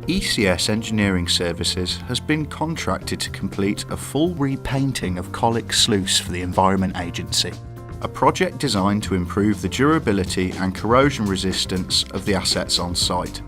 ECS Engineering Services has been contracted to complete a full repainting of Colwick Sluice for the Environment Agency, a project designed to improve the durability and corrosion resistance of the assets on site.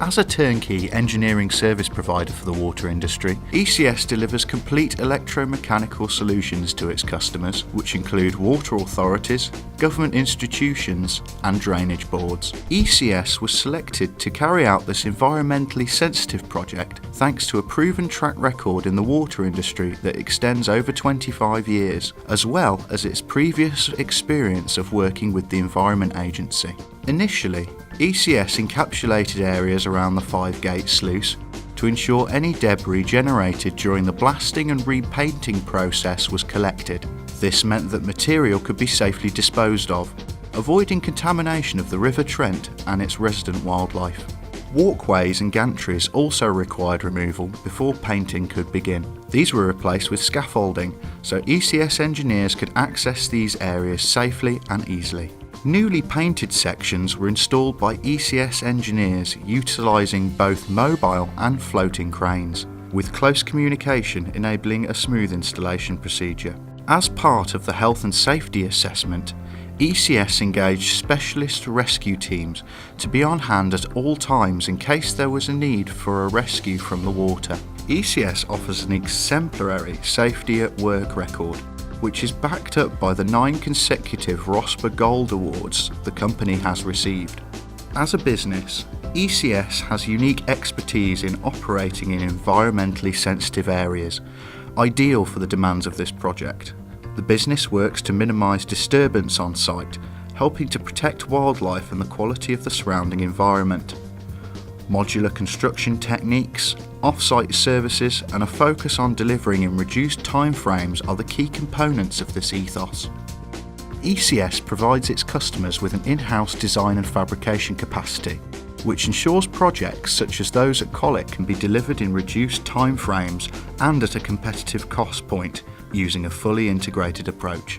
As a turnkey engineering service provider for the water industry, ECS delivers complete electromechanical solutions to its customers, which include water authorities, government institutions and drainage boards. ECS was selected to carry out this environmentally sensitive project thanks to a proven track record in the water industry that extends over 25 years, as well as its previous experience of working with the Environment Agency. Initially, ECS encapsulated areas around the 5-gate sluice to ensure any debris generated during the blasting and repainting process was collected. This meant that material could be safely disposed of, avoiding contamination of the River Trent and its resident wildlife. Walkways and gantries also required removal before painting could begin. These were replaced with scaffolding, so ECS engineers could access these areas safely and easily. Newly painted sections were installed by ECS engineers utilising both mobile and floating cranes, with close communication enabling a smooth installation procedure. As part of the health and safety assessment, ECS engaged specialist rescue teams to be on hand at all times in case there was a need for a rescue from the water. ECS offers an exemplary safety at work record, which is backed up by the 9 consecutive ROSPA Gold Awards the company has received. As a business, ECS has unique expertise in operating in environmentally sensitive areas, ideal for the demands of this project. The business works to minimise disturbance on site, helping to protect wildlife and the quality of the surrounding environment. Modular construction techniques, off-site services and a focus on delivering in reduced timeframes are the key components of this ethos. ECS provides its customers with an in-house design and fabrication capacity, which ensures projects such as those at Colwick can be delivered in reduced timeframes and at a competitive cost point using a fully integrated approach.